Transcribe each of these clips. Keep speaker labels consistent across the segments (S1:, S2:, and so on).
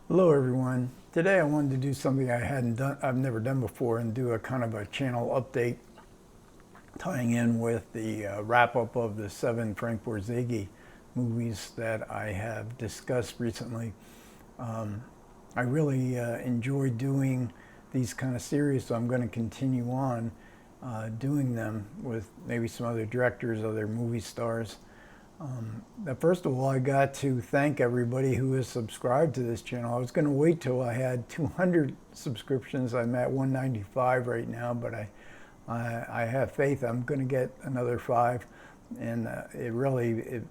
S1: Hello everyone. Today I wanted to do something I've never done before, and do a kind of a channel update tying in with the wrap-up of the 7 Frank Borzage movies that I have discussed recently. I really enjoy doing these kind of series, so I'm going to continue on doing them with maybe some other directors, other movie stars. First of all, I got to thank everybody who has subscribed to this channel. I was going to wait till I had 200 subscriptions. I'm at 195 right now, but I have faith I'm going to get another 5, and it really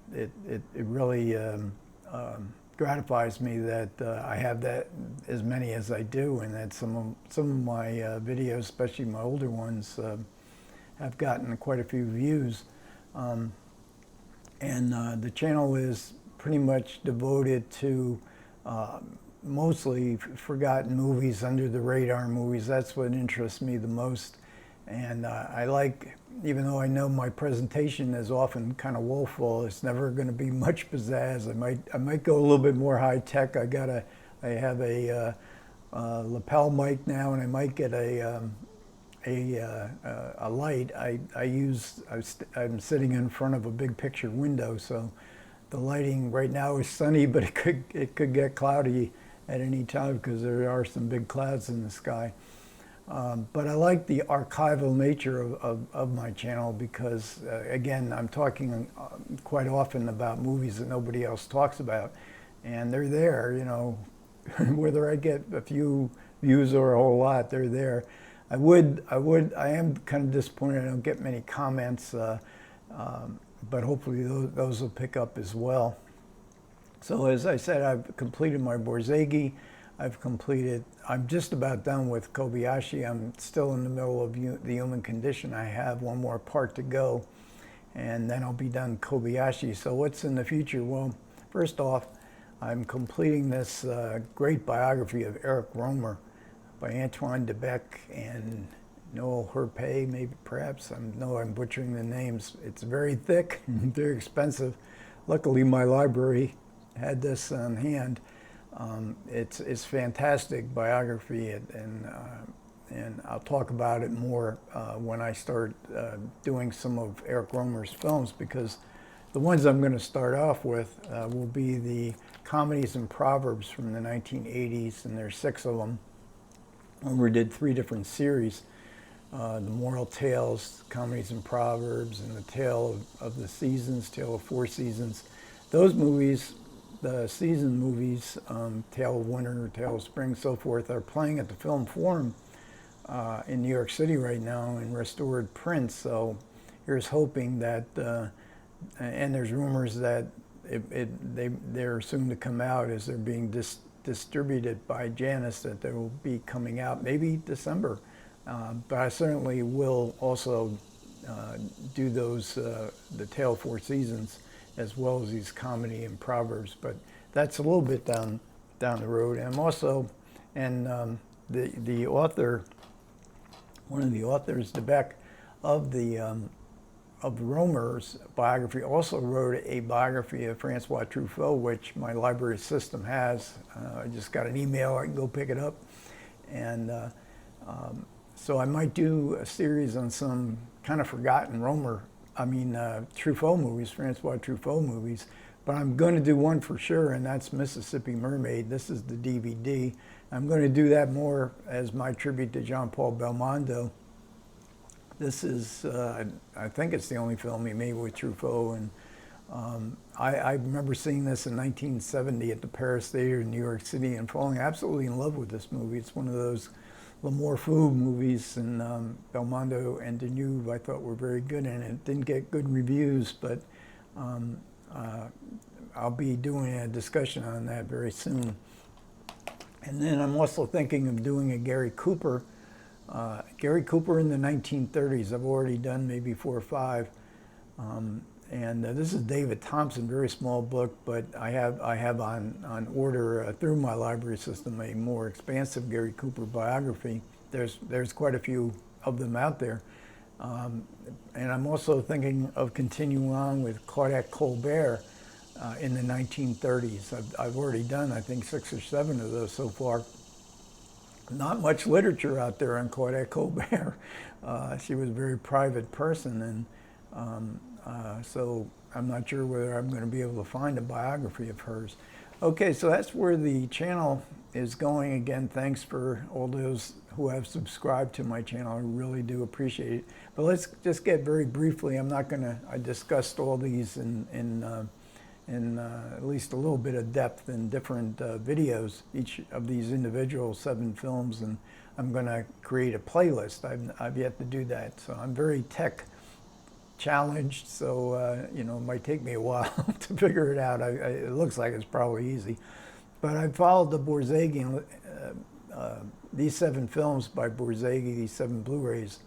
S1: gratifies me that I have that as many as I do, and that some of my videos, especially my older ones, have gotten quite a few views. The channel is pretty much devoted to mostly forgotten movies, under the radar movies. That's what interests me the most. And I like, even though I know my presentation is often kind of woeful, it's never going to be much pizzazz. I might go a little bit more high tech. I have a lapel mic now, and I might get a light. I'm sitting in front of a big picture window, so the lighting right now is sunny, but it could get cloudy at any time because there are some big clouds in the sky. But I like the archival nature of my channel because, again, I'm talking quite often about movies that nobody else talks about, and they're there, you know, whether I get a few views or a whole lot, they're there. I am kind of disappointed I don't get many comments, but hopefully those will pick up as well. So as I said, I've completed my Borzage. I'm just about done with Kobayashi. I'm still in the middle of The Human Condition. I have one more part to go, and then I'll be done Kobayashi. So what's in the future? Well, first off, I'm completing this great biography of Erich Rohmer by Antoine Debec and Noel Herpé, maybe, perhaps. I know I'm butchering the names. It's very thick and very expensive. Luckily, my library had this on hand. It's fantastic biography, and I'll talk about it more when I start doing some of Erich Rohmer's films, because the ones I'm going to start off with will be the comedies and proverbs from the 1980s, and there's 6 of them. Rohmer did 3 different series, the Moral Tales, Comedies and Proverbs, and the Tale of the Seasons, Tale of 4 Seasons. Those movies, the season movies, Tale of Winter, Tale of Spring, so forth, are playing at the Film Forum in New York City right now in restored print. So here's hoping that, and there's rumors that they're soon to come out as they're being distributed by Janus, that they will be coming out maybe December. But I certainly will also do those, the Tale of 4 Seasons, as well as these comedy and proverbs. But that's a little bit down the road. And I'm also, and the author, one of the authors, Debec, of Rohmer's biography, also wrote a biography of Francois Truffaut, which my library system has. I just got an email, I can go pick it up. And so I might do a series on some kind of forgotten Truffaut movies, Francois Truffaut movies. But I'm going to do one for sure, and that's Mississippi Mermaid. This is the DVD. I'm going to do that more as my tribute to Jean-Paul Belmondo. This is, I think it's the only film he made with Truffaut, and I remember seeing this in 1970 at the Paris Theater in New York City and falling absolutely in love with this movie. It's one of those L'Amour Fou movies, and Belmondo and Deneuve I thought were very good in it. It didn't get good reviews, but I'll be doing a discussion on that very soon. And then I'm also thinking of doing a Gary Cooper in the 1930s. I've already done maybe 4 or 5. This is David Thompson, very small book, but I have on order through my library system a more expansive Gary Cooper biography. There's quite a few of them out there. And I'm also thinking of continuing on with Claudette Colbert, in the 1930s. I've already done, I think, 6 or 7 of those so far. Not much literature out there on Claudette Colbert. She was a very private person, and so I'm not sure whether I'm going to be able to find a biography of hers. Okay, so that's where the channel is going. Again, thanks for all those who have subscribed to my channel. I really do appreciate it. But let's just get very briefly, I discussed all these in at least a little bit of depth in different videos, each of these individual 7 films, and I'm going to create a playlist. I've yet to do that, so I'm very tech challenged, so you know, it might take me a while to figure it out. It looks like it's probably easy, but I followed the Borzage, these 7 films by Borzage, these 7 Blu-rays,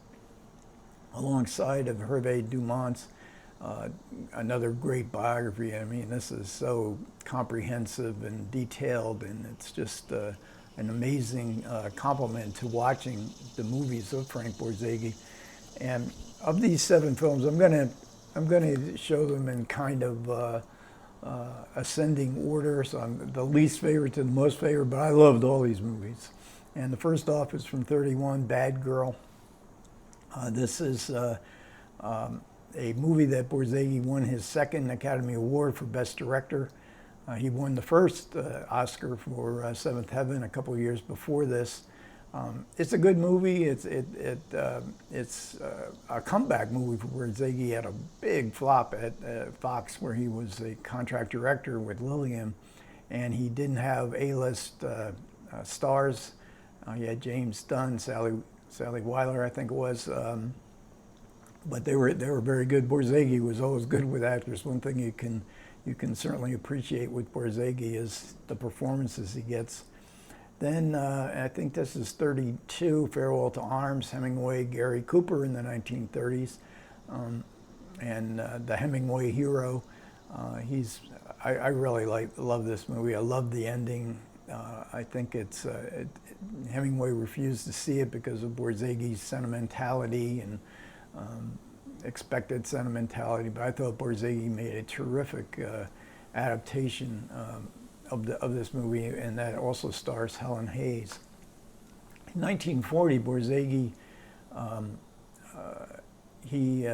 S1: alongside of Hervé Dumont's another great biography. I mean, this is so comprehensive and detailed, and it's just an amazing compliment to watching the movies of Frank Borzage. And of these 7 films, I'm gonna show them in kind of ascending order. So I'm the least favorite to the most favorite, but I loved all these movies. And the first off is from '31, Bad Girl. This is a movie that Borzage won his 2nd Academy Award for Best Director. He won the first Oscar for Seventh Heaven a couple of years before this. It's a good movie. It's a comeback movie for Borzage. He had a big flop at Fox, where he was a contract director with Lillian, and he didn't have A-list stars. He had James Dunn, Sally Weiler, I think it was. But they were very good. Borzage was always good with actors. One thing you can certainly appreciate with Borzage is the performances he gets. Then I think this is 32, Farewell to Arms, Hemingway, Gary Cooper in the 1930s, and the Hemingway hero. I really love this movie. I love the ending. I think Hemingway refused to see it because of Borzage's sentimentality and expected sentimentality, but I thought Borzage made a terrific adaptation of this movie, and that also stars Helen Hayes. In 1940, Borzage he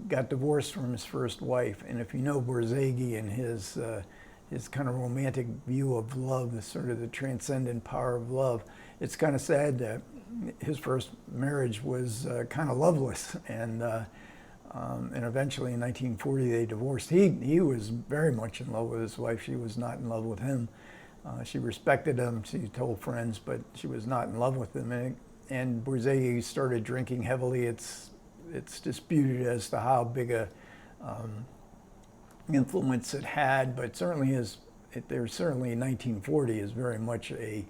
S1: got divorced from his first wife, and if you know Borzage and his kind of romantic view of love, the sort of the transcendent power of love, it's kind of sad that his first marriage was kind of loveless, and eventually in 1940 they divorced. He was very much in love with his wife. She was not in love with him. She respected him, she told friends, but she was not in love with him. And Borzage started drinking heavily. It's disputed as to how big a influence it had, but certainly there's certainly 1940 is very much a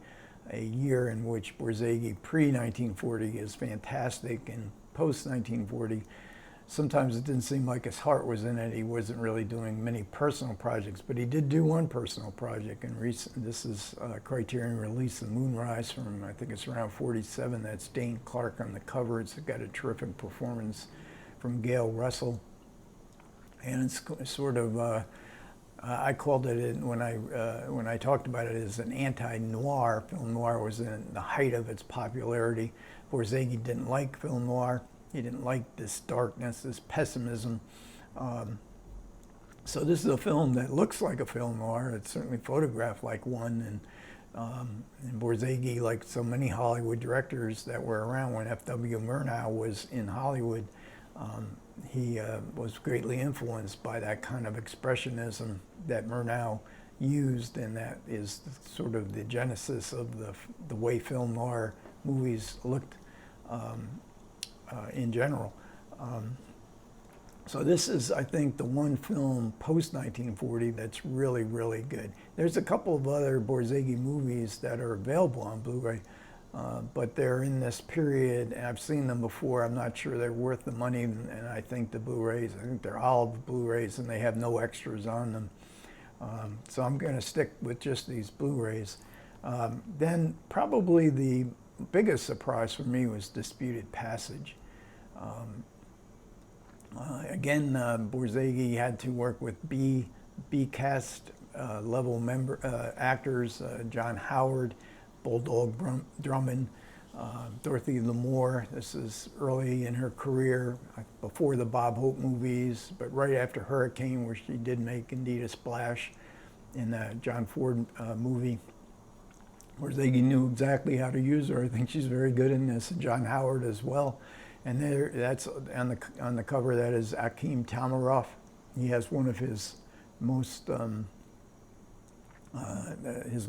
S1: year in which Borzage pre-1940 is fantastic, and post-1940, sometimes it didn't seem like his heart was in it. He wasn't really doing many personal projects, but he did do one personal project. And this is Criterion release, The Moonrise, from I think it's around 47. That's Dane Clark on the cover. It's got a terrific performance from Gail Russell, and it's sort of I called it when I talked about it as an anti-noir. Film noir was in the height of its popularity. Borzage didn't like film noir. He didn't like this darkness, this pessimism. So this is a film that looks like a film noir. It's certainly photographed like one, and Borzage, like so many Hollywood directors that were around when F.W. Murnau was in Hollywood, he was greatly influenced by that kind of expressionism that Murnau used, and that is sort of the genesis of the way film noir movies looked in general. So this is, I think, the one film post-1940 that's really, really good. There's a couple of other Borzage movies that are available on Blu-ray, but they're in this period, and I've seen them before. I'm not sure they're worth the money, and I think the Blu-rays, I think they're olive Blu-rays, and they have no extras on them. So I'm going to stick with just these Blu-rays. Then probably the biggest surprise for me was Disputed Passage. Again, Borzage had to work with B B-cast level actors, John Howard, Bulldog Drummond, Dorothy Lamour. This is early in her career, before the Bob Hope movies, but right after Hurricane, where she did make indeed a splash in the John Ford movie. Borzage knew exactly how to use her. I think she's very good in this, and John Howard as well. And that's on the cover. That is Akim Tamiroff. He has one of his most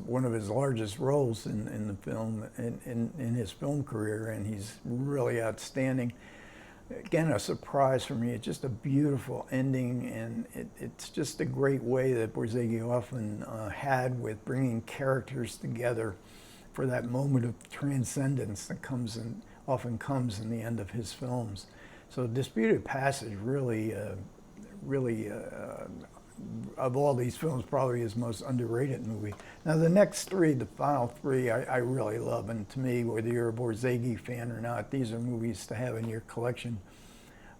S1: one of his largest roles in the film in his film career, and he's really outstanding. Again, a surprise for me. It's just a beautiful ending, and it's just a great way that Borzage often had with bringing characters together for that moment of transcendence that often comes in the end of his films. So Disputed Passage really, of all these films, probably his most underrated movie. Now the next three, the final three, I really love, and to me, whether you're a Borzage fan or not, these are movies to have in your collection.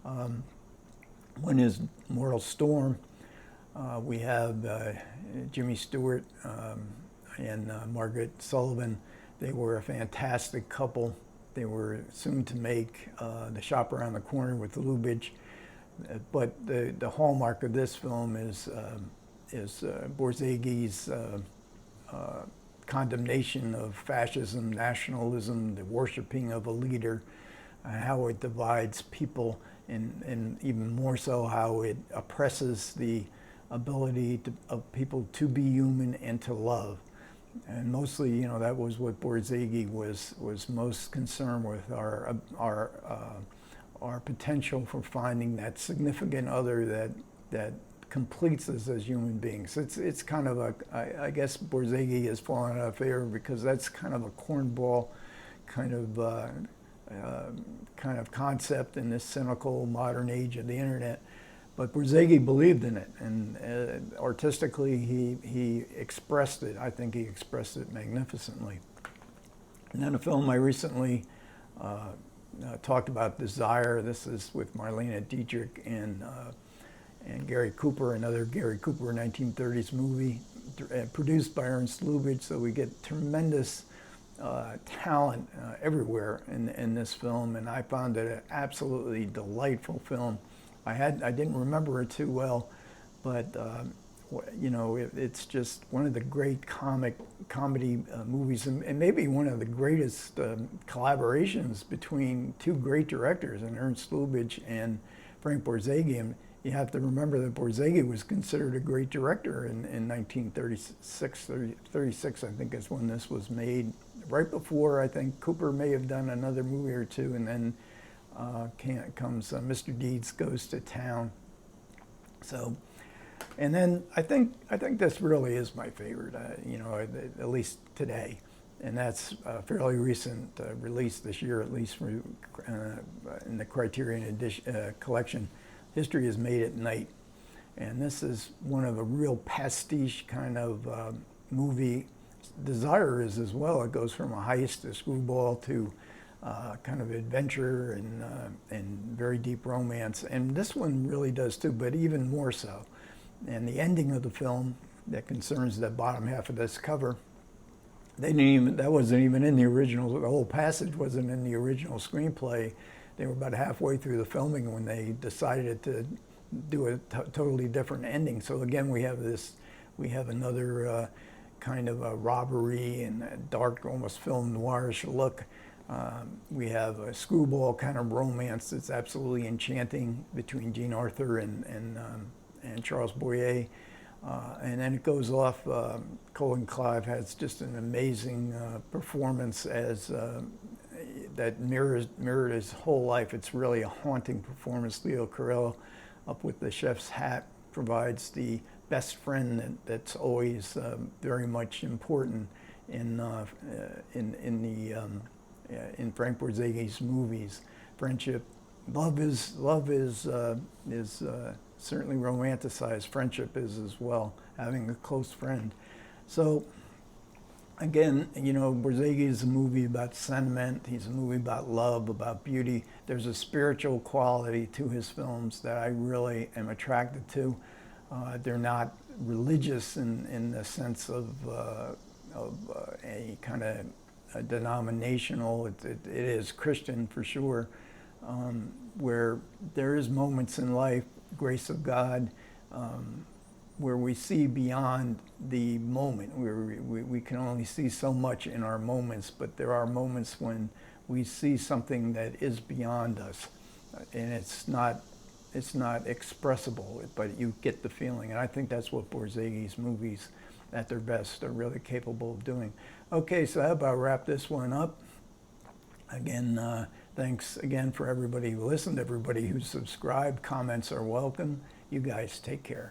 S1: One is Mortal Storm. We have Jimmy Stewart and Margaret Sullivan. They were a fantastic couple. They were soon to make The Shop Around the Corner with Lubitsch. But the hallmark of this film is Borzage's condemnation of fascism, nationalism, the worshiping of a leader, how it divides people, and even more so how it oppresses the ability of people to be human and to love. And mostly, you know, that was what Borzage was most concerned with, our potential for finding that significant other that completes us as human beings. It's kind of I guess Borzage has fallen out of favor because that's kind of a cornball kind of concept in this cynical modern age of the internet. But Borzage believed in it, and artistically he expressed it. I think he expressed it magnificently. And then a film I recently talked about, Desire. This is with Marlene Dietrich and Gary Cooper, another Gary Cooper 1930s movie, produced by Ernst Lubitsch. So we get tremendous talent everywhere in this film, and I found it an absolutely delightful film. I didn't remember it too well, but you know, it's just one of the great comedy movies, and maybe one of the greatest collaborations between two great directors, and Ernst Lubitsch and Frank Borzage. And you have to remember that Borzage was considered a great director in 1936, 36, I think is when this was made. Right before, I think Cooper may have done another movie or two, and then comes Mr. Deeds Goes to Town. So, and then I think this really is my favorite, you know, at least today, and that's a fairly recent release this year, at least in the Criterion edition, collection. History is Made at Night, and this is one of a real pastiche kind of movie. Desire is as well. It goes from a heist to screwball to kind of adventure and very deep romance, and this one really does too, but even more so. And the ending of the film that concerns the bottom half of this cover, that wasn't even in the original. The whole passage wasn't in the original screenplay. They were about halfway through the filming when they decided to do a totally different ending. So again, we have another kind of a robbery and a dark, almost film noirish look. We have a screwball kind of romance that's absolutely enchanting between Jean Arthur and Charles Boyer. And then it goes off. Colin Clive has just an amazing performance as that mirrored his whole life. It's really a haunting performance. Leo Carell, up with the chef's hat, provides the best friend that's always very much important in Frank Borzage's movies. Friendship, love is certainly romanticized. Friendship is as well, having a close friend. So again, you know, Borzage is a movie about sentiment. He's a movie about love, about beauty. There's a spiritual quality to his films that I really am attracted to. They're not religious in the sense of a kind of a denominational. It is Christian for sure, where there is moments in life, grace of God, where we see beyond the moment. We can only see so much in our moments, but there are moments when we see something that is beyond us, and it's not expressible, but you get the feeling. And I think that's what Borzagi's movies at their best are really capable of doing. Okay, so how about wrap this one up? Again, thanks again for everybody who listened, everybody who subscribed. Comments are welcome. You guys take care.